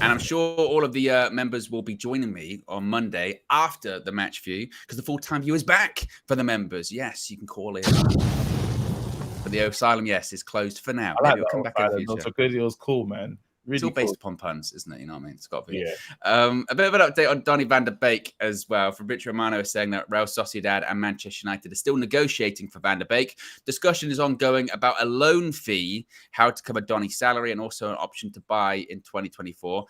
And I'm sure all of the members will be joining me on Monday after the match view because the full-time view is back for the members. Yes, you can call in. But the asylum, yes, is closed for now. Maybe it'll come back in the future. It was cool, man. Really it's all based cool. upon puns, isn't it? You know what I mean? It's got to be. Yeah. A bit of an update on Donny van der Beek as well. Fabrizio Romano is saying that Real Sociedad and Manchester United are still negotiating for van der Beek. Discussion is ongoing about a loan fee, how to cover Donny's salary, and also an option to buy in 2024.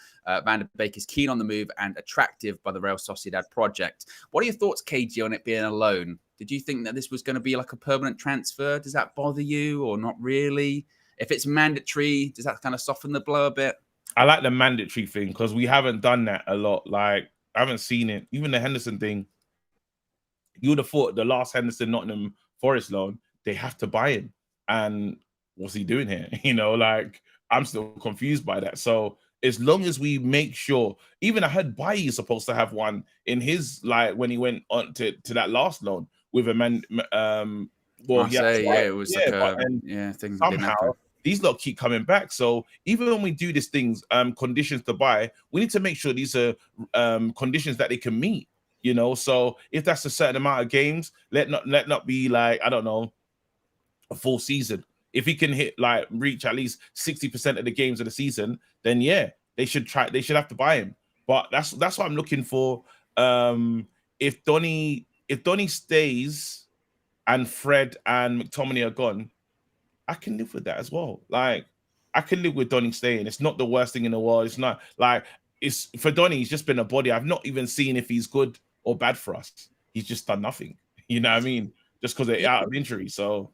Van der Beek is keen on the move and attractive by the Real Sociedad project. What are your thoughts, KG, on it being a loan? Did you think that this was going to be like a permanent transfer? Does that bother you or not really? If it's mandatory, does that kind of soften the blow a bit? I like the mandatory thing because we haven't done that a lot. Like, I haven't seen it. Even the Henderson thing, you would have thought the last Henderson Nottingham Forest loan, they have to buy him. And what's he doing here? You know, like, I'm still confused by that. So as long as we make sure, even I heard Bailly is supposed to have one in his, like, when he went on to that last loan with a man. Well, it was things somehow these lot keep coming back. So even when we do these things, conditions to buy, we need to make sure these are conditions that they can meet. You know, so if that's a certain amount of games, let not be like, I don't know, a full season. If he can reach at least 60% of the games of the season, then yeah, they should have to buy him. But that's what I'm looking for. If Donny stays and Fred and McTominay are gone, I can live with that as well. Like, I can live with Donny staying. It's not the worst thing in the world. It's not like it's for Donny. He's just been a body. I've not even seen if he's good or bad for us. He's just done nothing. You know what I mean? Just because they're out of injury. So,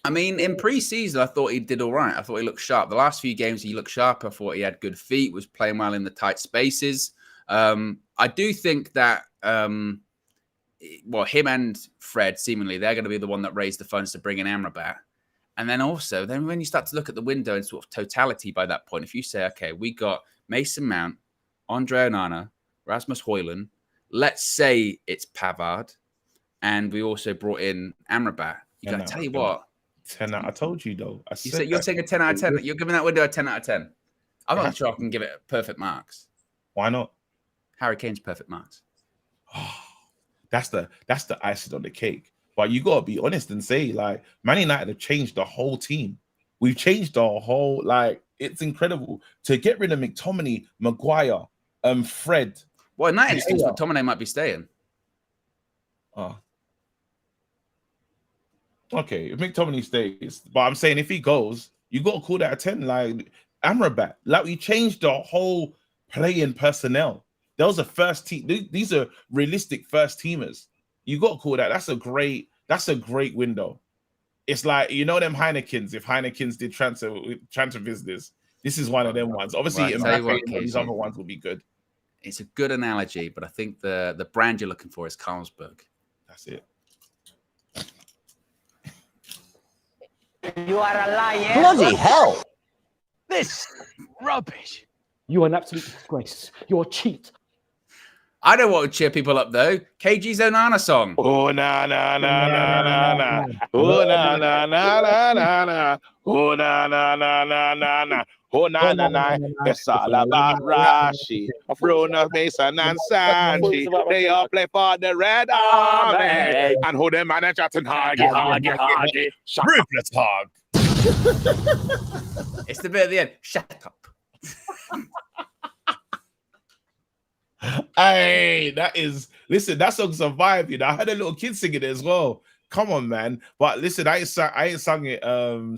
I mean, in pre-season, I thought he did all right. I thought he looked sharp. The last few games, he looked sharp. I thought he had good feet, was playing well in the tight spaces. I do think that, him and Fred, seemingly, they're going to be the one that raised the funds to bring in Amrabat. And then also, when you start to look at the window in sort of totality by that point, if you say, okay, we got Mason Mount, Andre Onana, Rasmus Højlund, let's say it's Pavard, and we also brought in Amrabat. You got to tell you what. 10 out. I told you, though. You're saying a 10 out of 10. You're giving that window a 10 out of 10. I'm not sure I can give it perfect marks. Why not? Harry Kane's perfect marks. Oh, that's the icing on the cake. But you gotta be honest and say, like, Man United have changed the whole team. We've changed our whole, like, it's incredible to get rid of McTominay, Maguire, Fred. Well, in that instance, McTominay might be staying. Oh. Okay, if McTominay stays, but I'm saying if he goes, you got to call that a 10. Like Amrabat, like we changed the whole playing personnel. That was a first team. These are realistic first teamers. You got to call that. That's a great window. It's like, you know, them Heinekens. If Heinekens did transfer business, this is one of them ones. Obviously, these other ones will be good. It's a good analogy, but I think the brand you're looking for is Carlsberg. That's it. You are a liar. Bloody hell! This rubbish. You are an absolute disgrace. You're a cheat. I know what would cheer people up though. KG's Onana song. Oh na na na na na na. Oh na na na na na na. Oh na na na na na na. Oh na na na. It's all about Rashi, Bruno, Mason, and Sanji. They all play for the Red Army. And who they manage at Hagi. Ruthless Hog. It's the bit at the end. Shut up. Hey, listen, that song's a vibe, you know. I had a little kid singing it as well. Come on, man. But listen, I ain't sung it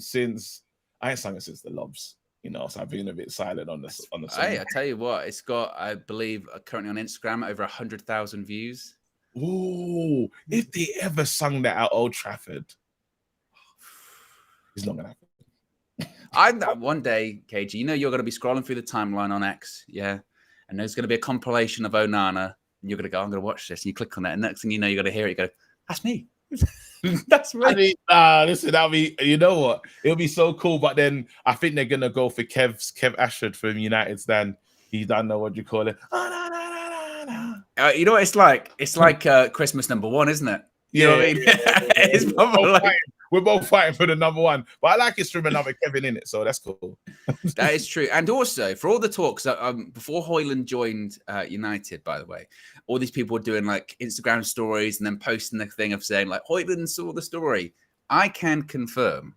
since the Lobs, you know, so I've been a bit silent on the song. Hey, I tell you what, it's got, I believe, currently on Instagram over 100,000 views. Ooh, if they ever sung that at Old Trafford, it's not gonna happen. One day, KG, you know you're gonna be scrolling through the timeline on X, yeah. And there's going to be a compilation of Onana, and you're going to go, I'm going to watch this. And you click on that, and next thing you know, you're going to hear it. You go, that's me. That's me. I mean, listen, that'll be, you know what? It'll be so cool. But then I think they're going to go for Kev Ashford from United Stand. He don't know what you call it. You know what it's like? It's like Christmas #1, isn't it? You know what I mean? It's probably like... We're both fighting for the #1, but I like it from another Kevin in it, so that's cool. That is true. And also, for all the talks, before Højlund joined United, by the way, all these people were doing like Instagram stories and then posting the thing of saying like, Højlund saw the story. I can confirm,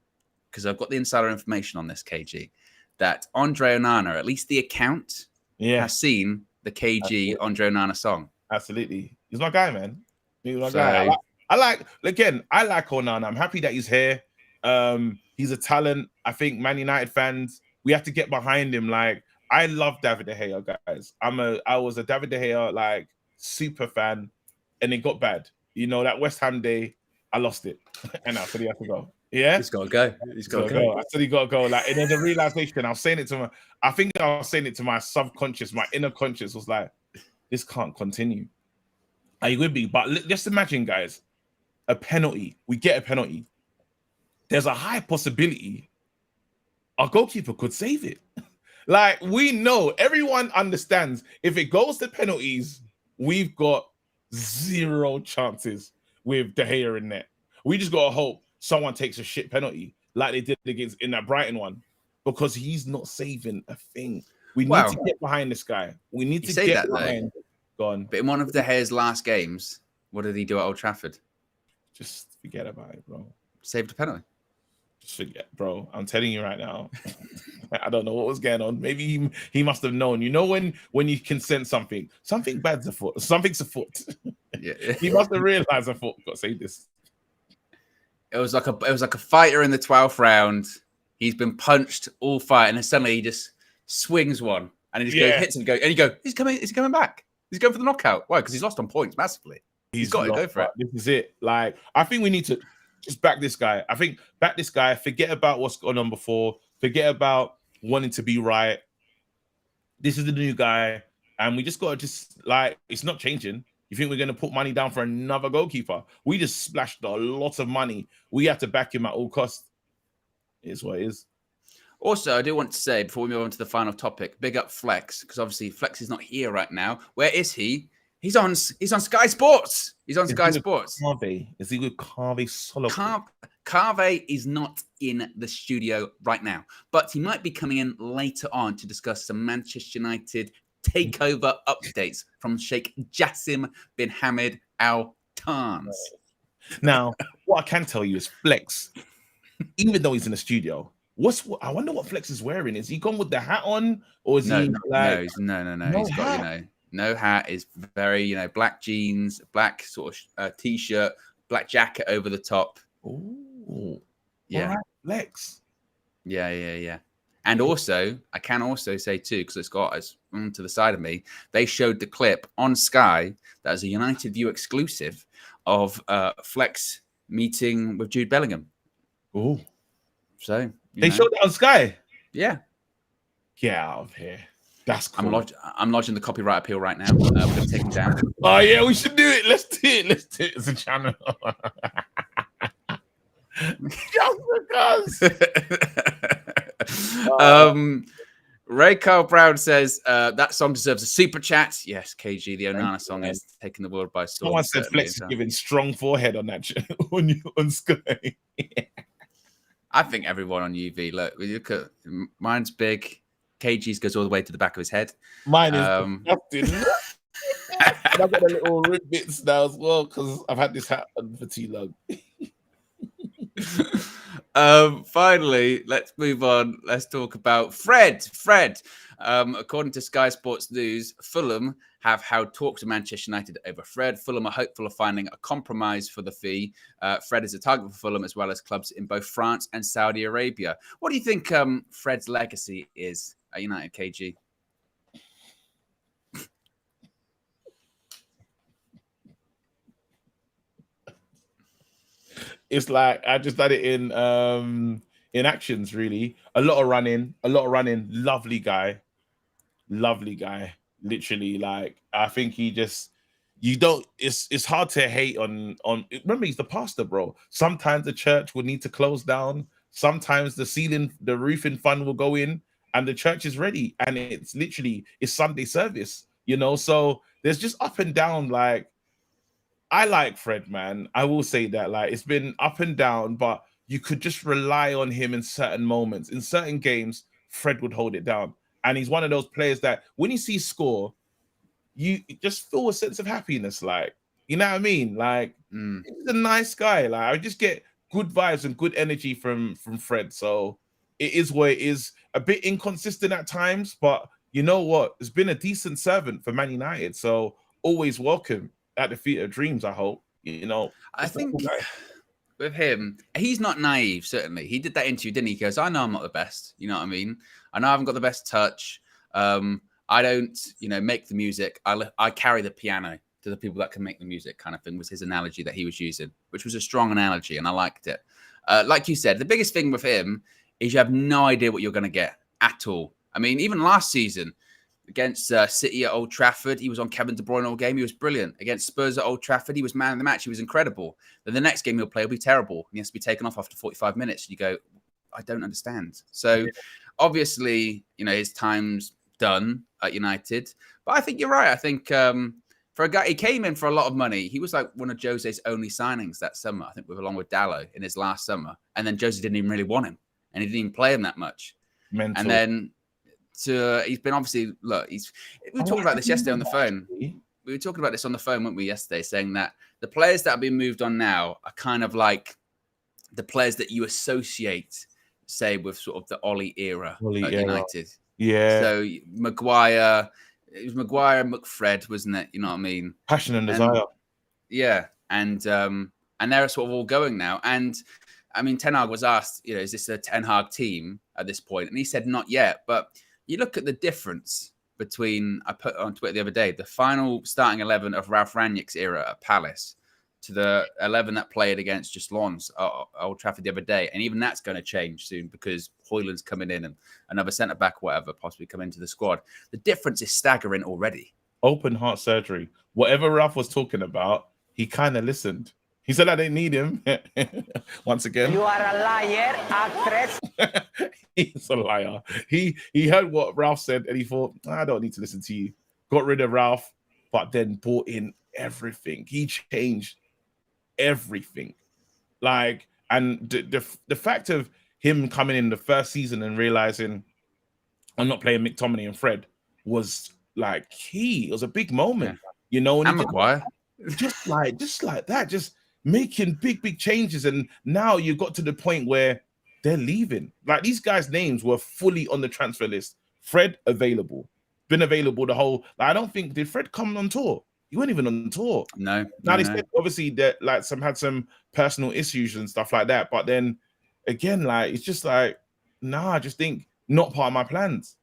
because I've got the insider information on this, KG, that Andre Onana, at least the account, has seen the KG Andre Onana song. Absolutely. He's my guy, man. He's my guy. I like Onana. I'm happy that he's here. He's a talent. I think Man United fans, we have to get behind him. Like, I love David De Gea, guys. I was a David De Gea like super fan, and it got bad. You know, that West Ham day, I lost it, and I said he had to go. Yeah, he's got to go. He's got to go. I said he got to go. Like, and there's a realization. I was saying it to my subconscious, my inner conscious was like, this can't continue. Are you with me? But just imagine, guys. A penalty. We get a penalty. There's a high possibility our goalkeeper could save it. Like, we know, everyone understands if it goes to penalties, we've got 0 chances with De Gea in net. We just got to hope someone takes a shit penalty like they did against in that Brighton one, because he's not saving a thing. We need to get behind this guy. We need to get behind. Go on. But in one of De Gea's last games, what did he do at Old Trafford? Just forget about it, bro. Saved a penalty. Just forget, bro. I'm telling you right now. I don't know what was going on. Maybe he must have known. You know when you can sense something bad's afoot. Something's afoot. Yeah. He must have realized afoot. Got to say this. It was like a fighter in the 12th round. He's been punched all fight, and then suddenly he just swings one, and he just goes, hits him, and you go, he's coming back. He's going for the knockout. Why? Because he's lost on points massively. He's got to go for it. This is it. Like, I think we need to just back this guy. I think back this guy. Forget about what's gone on before. Forget about wanting to be right. This is the new guy, and we just got to it's not changing. You think we're going to put money down for another goalkeeper? We just splashed a lot of money. We have to back him at all costs. It is what it is. Also, I do want to say, before we move on to the final topic, big up Flex, because obviously Flex is not here right now. Where is he? He's on Sky Sports. He's on Sky Sports. Carve. Is he with Carve Solo? Carve is not in the studio right now, but he might be coming in later on to discuss some Manchester United takeover updates from Sheikh Jassim bin Hamad Al Thani. Now, what I can tell you is Flex, even though he's in the studio, I wonder what Flex is wearing. Is he gone with the hat on, or is he like no? He's got no hat. Is very black jeans, black sort of t-shirt, black jacket over the top. Oh, yeah, right, Flex. Yeah. And also, I can also say too, because it's got us to the side of me. They showed the clip on Sky that was a United View exclusive of Flex meeting with Jude Bellingham. Oh, so they showed it on Sky. Yeah, get out of here. That's cool. I'm lodging the copyright appeal right now. We're going to take him down. Oh yeah, we should do it. Let's do it as a channel. Just because. Ray Carl Brown says that song deserves a super chat. Yes, KG, the Onana song is taking the world by storm. Someone said Flex is giving strong forehead on that on Sky. I think everyone on UV. Look, we look at mine's big. KG's goes all the way to the back of his head. Mine is disgusting. I've got the little rib bits now as well because I've had this hat on for too long. Finally, let's move on. Let's talk about Fred. According to Sky Sports News, Fulham have held talks with Manchester United over Fred. Fulham are hopeful of finding a compromise for the fee. Fred is a target for Fulham as well as clubs in both France and Saudi Arabia. What do you think Fred's legacy is at United, KG? It's like I just had it in actions, really. A lot of running. Lovely guy. Literally, like I think he just it's hard to hate on remember he's the pastor, bro. Sometimes the church will need to close down, sometimes the roofing fund will go in and the church is ready and it's Sunday service, so there's just up and down. Like I like Fred, man. I will say that, like, it's been up and down, but you could just rely on him in certain moments. In certain games, Fred would hold it down. And he's one of those players that when you see score, you just feel a sense of happiness. Like, you know what I mean? Like, he's a nice guy. Like, I just get good vibes and good energy from Fred. So it is what it is. A bit inconsistent at times, but you know what? It's been a decent servant for Man United. So always welcome at the feet of dreams, I hope. I think with him, he's not naive, certainly. He did that interview, didn't he? He goes, I know I'm not the best. You know what I mean? I know I haven't got the best touch. I don't, make the music. I carry the piano to the people that can make the music, kind of thing, was his analogy that he was using, which was a strong analogy, and I liked it. Like you said, the biggest thing with him is you have no idea what you're going to get at all. I mean, even last season, against City at Old Trafford, he was on Kevin De Bruyne all game. He was brilliant. Against Spurs at Old Trafford, he was man of the match. He was incredible. Then the next game he'll play will be terrible. And he has to be taken off after 45 minutes. And you go, I don't understand. So obviously, his time's done at United. But I think you're right. I think for a guy, he came in for a lot of money. He was like one of Jose's only signings that summer, I think, along with Dallo in his last summer. And then Jose didn't even really want him. And he didn't even play him that much. Mental. And then he's been obviously, look, we were talking about this yesterday on the phone. We were talking about this on the phone, weren't we, yesterday, saying that the players that have been moved on now are kind of like the players that you associate, say, with sort of the Ollie era at United. Yeah. So Maguire, it was Maguire and McFred, wasn't it? You know what I mean? Passion and desire. Yeah. And they're sort of all going now. And I mean, Ten Hag was asked, is this a Ten Hag team at this point? And he said, not yet. But you look at the difference between, I put on Twitter the other day, the final starting 11 of Ralph Rangnick's era at Palace to the 11 that played against just Lens at Old Trafford the other day. And even that's going to change soon because Højlund's coming in and another centre-back, whatever, possibly come into the squad. The difference is staggering already. Open heart surgery. Whatever Ralph was talking about, he kind of listened. He said, I didn't need him. Once again. You are a liar, actress. He's a liar. He heard what Ralph said and he thought, I don't need to listen to you. Got rid of Ralph, but then brought in everything. He changed everything. Like, and the fact of him coming in the first season and realizing I'm not playing McTominay and Fred was like key. It was a big moment, And Maguire. Just like that, just making big changes, and now you got to the point where they're leaving. Like these guys' names were fully on the transfer list. Fred available, been available the whole. Like, I don't think did Fred come on tour. He wasn't even on tour. No. Now they said obviously that like had some personal issues and stuff like that. But then again, like it's just like I just think not part of my plans.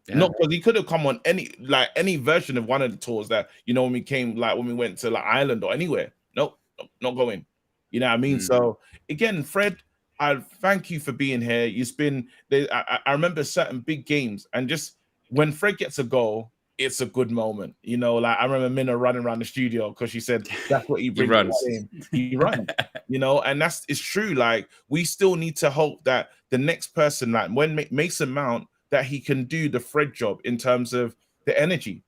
Yeah. Not because he could have come on any version of one of the tours that when we went to like Ireland or anywhere. Nope, not going. You know what I mean? So again, Fred, I thank you for being here. You've been I remember certain big games, and just when Fred gets a goal, it's a good moment. Like I remember Minna running around the studio because she said that's what he brings. He runs. And it's true. Like we still need to hope that the next person, like when Mason Mount that he can do the Fred job in terms of the energy.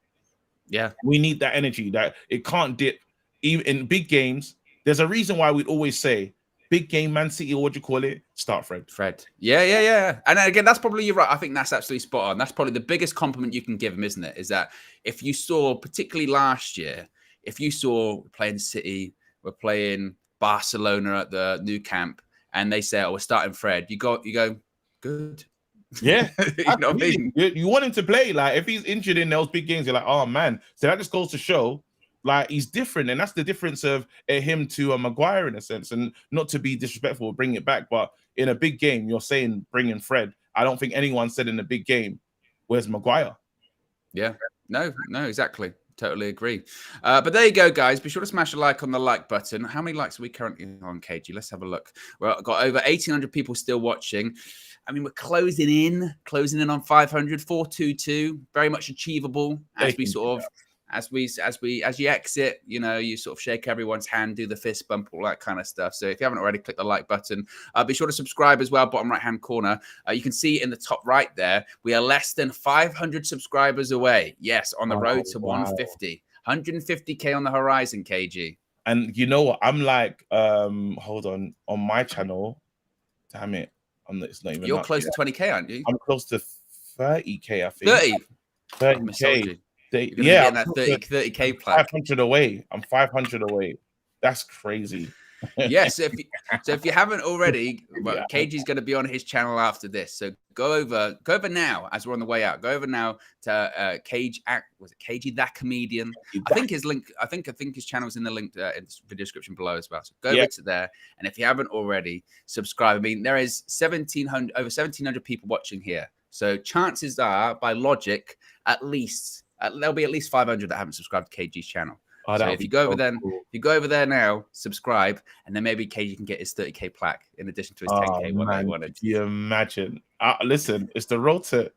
Yeah, we need that energy. That it can't dip. Even in big games, there's a reason why we'd always say, big game, Man City, or what do you call it? Start Fred. Fred. Yeah. And again, that's probably you're right. I think that's absolutely spot on. That's probably the biggest compliment you can give him, isn't it? Is that if you saw, particularly last year, if you saw we're playing City, we're playing Barcelona at the new camp, and they say, "Oh, we're starting Fred," you go, good. Yeah, you know what I mean? You want him to play. Like if he's injured in those big games, you're like, oh man. So that just goes to show, like he's different, and that's the difference of him to a Maguire in a sense. And not to be disrespectful, bring it back, but in a big game, you're saying bring in Fred. I don't think anyone said in a big game, "Where's Maguire?" Yeah, no, exactly. Totally agree. But there you go, guys. Be sure to smash a like on the like button. How many likes are we currently on, KG? Let's have a look. We've got over 1,800 people still watching. I mean, we're closing in on 500, 422. Very much achievable as we sort of, as you exit, you know, you sort of shake everyone's hand, do the fist bump, all that kind of stuff. So if you haven't already, click the like button. Be sure to subscribe as well, bottom right-hand corner. You can see in the top right there, we are less than 500 subscribers away. Yes, on the road to 150. 150K on the horizon, KG. And you know what? I'm like, hold on my channel. Damn it. It's not even. You're close to 20K, aren't you? I'm close to 30K, I think. 30K. Yeah, that 30K plaque. 500 away. I'm 500 away. That's crazy. Yes. So if you haven't already, well, KG's going to be on his channel after this. So go over now as we're on the way out. Go over now to KG that comedian? I think his link. I think his channel is in the link in the description below as well. So go over to there, and if you haven't already, subscribe. I mean, there is over 1,700 people watching here. So chances are, by logic, at least there'll be at least 500 that haven't subscribed to KG's channel. Oh, so if you go over there, if you go over there now, subscribe, and then maybe KG can get his 30K plaque in addition to his 10K one that he wanted. Can you imagine? Listen, it's the road to.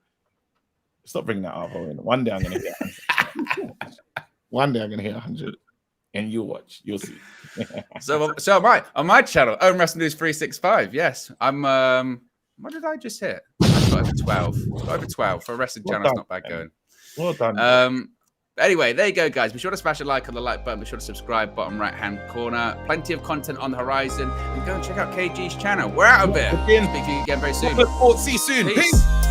Stop bringing that up, Owen. One day I'm gonna hit 100. One day I'm gonna hit 100, and you'll watch. You'll see. so am I on my channel, Owen Wrestling News 365. Yes, I'm. What did I just hit? I've got over 12. Over 12 for a wrestling channel. It's not bad going. Well done. Anyway, there you go, guys. Be sure to smash a like on the like button. Be sure to subscribe, bottom right-hand corner. Plenty of content on the horizon. And go and check out KG's channel. We're out of here. Speak to you again very soon. See you soon. Peace.